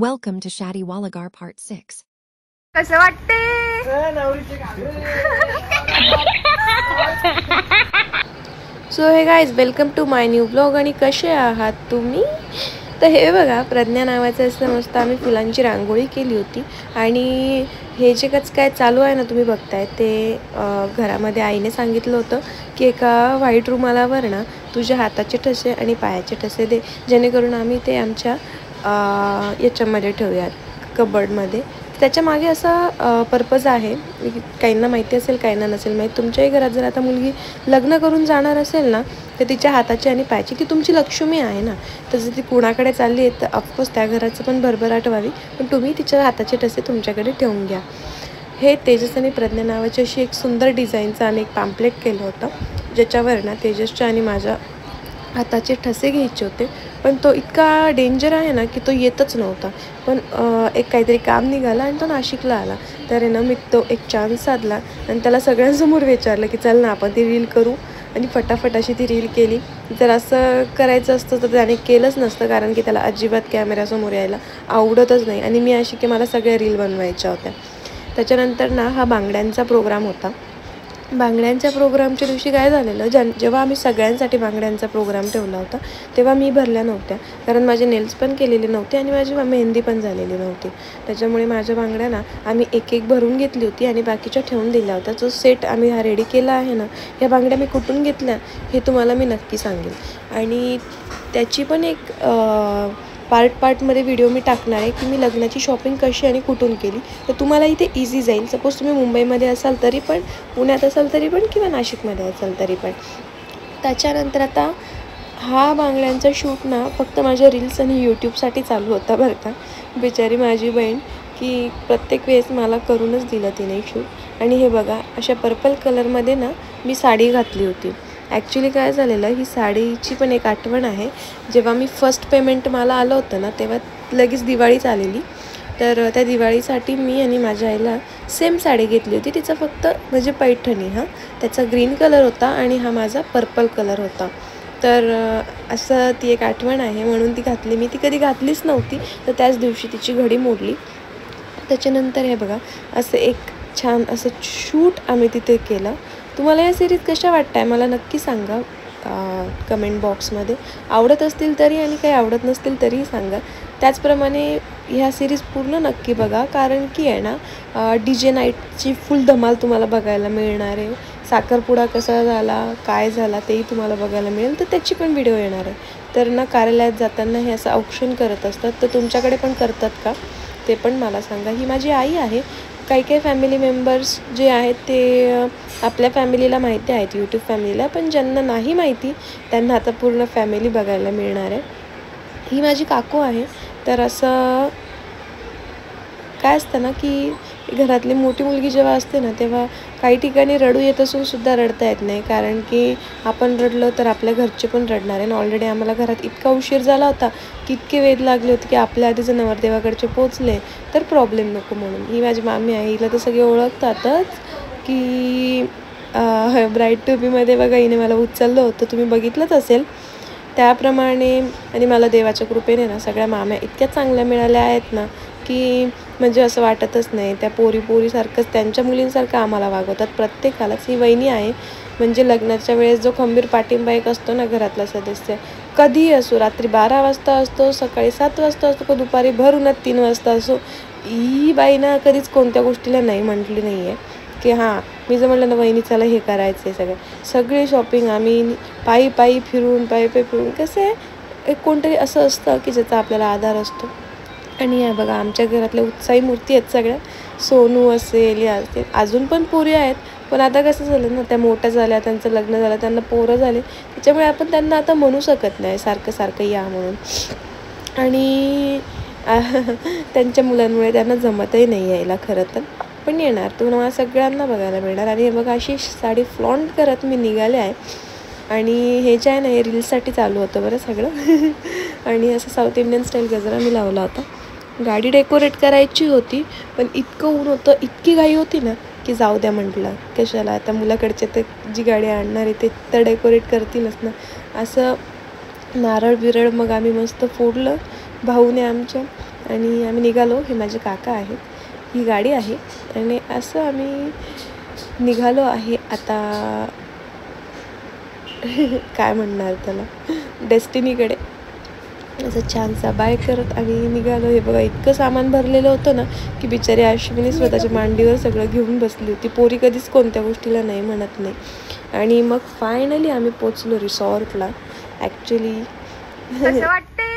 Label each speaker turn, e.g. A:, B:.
A: Welcome to Shadi Walagar Part 6.
B: कसं वाटते?
C: So hey guys, welcome to my new blog. आणि कसे आहात तुम्ही? तर हे बघा, प्रज्ञा नावाचं असं मस्त आम्ही फुलांची रांगोळी केली होती. आणि हे जे काय चालू आहे ना, तुम्ही बघताय ते घरामध्ये आईने सांगितलं होतं की एका व्हाईट रुमालावर ना तुझ्या हाताचे ठसे आणि पायाचे ठसे दे, जेणेकरून आम्ही ते आमच्या याच्यामध्ये ठेवूयात, कबर्डमध्ये. त्याच्या मागे असा पर्पज आहे, काहींना माहिती असेल काहींना नसेल माहीत. तुमच्याही घरात जर आता मुलगी लग्न करून जाणार असेल ना, तर तिच्या हाताची आणि पायाची, ती तुमची लक्ष्मी आहे ना. तर जर ती कुणाकडे चालली आहे तर ऑफकोर्स त्या घराचं पण भरभराट व्हावी, पण तुम्ही तिच्या हाताचे ठसे तुमच्याकडे ठेवून घ्या. हे तेजस आणि प्रज्ञा नावाची अशी एक सुंदर डिझाईनचं आणि एक पॅम्पलेट केलं होतं, ज्याच्यावर ना तेजसच्या आणि माझ्या हाताचे ठसे घ्यायचे होते. पण तो इतका डेंजर आहे ना की तो येतच नव्हता. पण एक काहीतरी काम निघाला आणि तो नाशिकला आला. तर ना मी तो एक चान्स साधला आणि त्याला सगळ्यांसमोर विचारलं की चल ना आपण ती रील करू, आणि फटाफट अशी ती रील केली. जर असं करायचं असतं तर त्याने केलंच नसतं, कारण की त्याला अजिबात कॅमेऱ्यासमोर यायला आवडतच नाही. आणि मी अशी की मला सगळ्या रील बनवायच्या होत्या. त्याच्यानंतर ना हा बांगड्यांचा प्रोग्राम होता. बांगड्यांच्या प्रोग्रामच्या दिवशी काय झालेलं, जेव्हा आम्ही सगळ्यांसाठी बांगड्यांचा प्रोग्राम ठेवला होता तेव्हा मी भरल्या नव्हत्या, कारण माझे नेल्स पण केलेले नव्हते आणि माझी मेहंदी पण झालेली नव्हती. त्याच्यामुळे माझ्या बांगड्या ना आम्ही एक एक भरून घेतली होती आणि बाकीच्या ठेवून दिल्या होत्या. जो सेट आम्ही हा रेडी केला आहे ना, ह्या बांगड्या मी कुठून घेतल्या हे तुम्हाला मी नक्की सांगेल. आणि त्याची पण एक पार्टमध्ये व्हिडिओ मी टाकणार आहे की मी लग्नाची शॉपिंग कशी आणि कुठून केली, तर तुम्हाला इथे इझी जाईल. सपोज तुम्ही मुंबईमध्ये असाल तरी पण, पुण्यात असाल तरी पण, किंवा नाशिकमध्ये असाल तरी पण. त्याच्यानंतर आता हा बांगड्यांचा शूट ना फक्त माझ्या रील्स आणि यूट्यूबसाठी चालू होता बरं का. बिचारी माझी बहीण की प्रत्येक वेळेस मला करूनच दिलं तिने शूट. आणि हे बघा, अशा पर्पल कलरमध्ये ना मी साडी घातली होती. ॲक्च्युली काय झालेलं, ही साडीची पण एक आठवण आहे. जेव्हा मी फर्स्ट पेमेंट मला आलं होतं ना, तेव्हा लगेच दिवाळीच आलेली. तर त्या दिवाळीसाठी मी आणि माझ्या आईला सेम साडी घेतली होती. तिचा फक्त म्हणजे पैठणी, त्याचा ग्रीन कलर होता आणि हा माझा पर्पल कलर होता. तर असं ती एक आठवण आहे म्हणून ती घातली. मी ती कधी घातलीच नव्हती, तर त्याच दिवशी तिची घडी मोडली. त्याच्यानंतर हे बघा, असं एक छान असं शूट आम्ही तिथे केलं. तुम्हाला या सिरीज कशा वाटत आहे मला नक्की सांगा कमेंट बॉक्समध्ये. आवडत असतील तरी आणि काही आवडत नसतील तरीही सांगा. त्याचप्रमाणे ह्या सिरीज पूर्ण नक्की बघा, कारण की आहे ना DJ नाईटची फुल धमाल तुम्हाला बघायला मिळणार आहे. साखरपुडा कसा झाला, काय झाला तेही तुम्हाला बघायला मिळेल, तर त्याची पण व्हिडिओ येणार आहे. तर ना कार्यालयात जाताना हे असं औक्षण करत असतात, तर तुमच्याकडे पण करतात का ते पण मला सांगा. ही माझी आई आहे. काही फॅमिली मेंबर्स जे आहेत ते आपल्या फॅमिलीला माहिती आहेत, यूट्यूब फॅमिलीला, पण ज्यांना नाही माहिती त्यांना आता पूर्ण फॅमिली बघायला मिळणार आहे. ही माझी काकू आहे. तर असं काय असतं ना की घरातली मोठी मुलगी जेव्हा असते ना, तेव्हा काही ठिकाणी रडू येत असून सुद्धा रडता येत नाही, कारण की आपण रडलो तर आपल्या घरचे पण रडणार आहे. ऑलरेडी आम्हाला घरात इतका उशीर झाला होता की इतके वेध लागले होते की आपल्या आधी जर नवरदेवाकडचे पोचले तर प्रॉब्लेम नको म्हणून. ही माझी मामी आहे, हिला तर सगळे ओळखतातच की ब्राईड टू बीमध्ये बघा हिने मला उचललं होतं, तुम्ही बघितलंच असेल. त्याप्रमाणे आणि मला देवाच्या कृपेने ना सगळ्या माम्या इतक्या चांगल्या मिळाल्या आहेत ना की म्हणजे असं वाटतच नाही. त्या पोरीसारखंच त्यांच्या मुलींसारखं आम्हाला वागवतात प्रत्येकालाच. ही वहिनी आहे म्हणजे लग्नाच्या वेळेस जो खंबीर पाठिंबा एक असतो ना घरातला सदस्य, कधीही असो, रात्री 12 वाजता असतो, सकाळी 7 वाजता असतो, का दुपारी भर उन्हात 3 वाजता असो, ही बाई ना कधीच कोणत्या गोष्टीला नाही म्हटली नाही आहे की हां मी जर म्हटलं ना वहिनी चला हे करायचं आहे, सगळी शॉपिंग आम्ही पायी फिरून कसं आहे, एक कोणतरी असं असतं की ज्याचा आपल्याला आधार असतो. आणि या बघा, आमच्या घरातल्या उत्साही मूर्ती आहेत सगळ्या. सोनू असेल या असतील, अजून पण पोरी आहेत, पण आता कसं झालं ना, त्या मोठ्या झाल्या, त्यांचं लग्न झालं, त्यांना पोरं झाले, त्याच्यामुळे आपण त्यांना आता म्हणू शकत नाही सारखं या म्हणून. आणि त्यांच्या मुलांमुळे त्यांना जमतही नाही यायला खरं तर, पण येणार, तुम्हाला सगळ्यांना बघायला मिळणार. आणि हे बघा, अशी साडी फ्लॉन्ट करत मी निघाले आहे. आणि हे जे आहे ना, हे रील्ससाठी चालू होतं बरं सगळं. आणि असं साऊथ इंडियन स्टाईल गजरा मी लावला होता. गाडी डेकोरेट करायची होती, पण इतकं ऊन होतं, इतकी घाई होती ना की जाऊ द्या म्हटलं, कशाला आता, मुलाकडचे तर जी गाडी आणणार आहे ते तर डेकोरेट करतीलच ना. असं नारळ बिरळ मग आम्ही मस्त फोडलं भाऊने आमच्या. आणि आम्ही निघालो. हे माझे काका आहेत, ही गाडी आहे आणि असं आम्ही निघालो आहे आता काय म्हणणार त्याला, डेस्टिनीकडे. असं छानसा बाय करत आम्ही निघालो. हे बघा इतकं सामान भरलेलं होतं ना की बिचारी अश्विनी स्वतःच्या मांडीवर सगळं घेऊन बसली होती. पोरी कधीच कोणत्या गोष्टीला नाही म्हणत नाही. आणि मग फायनली आम्ही पोचलो रिसॉर्टला. ॲक्च्युली
B: कसं वाटते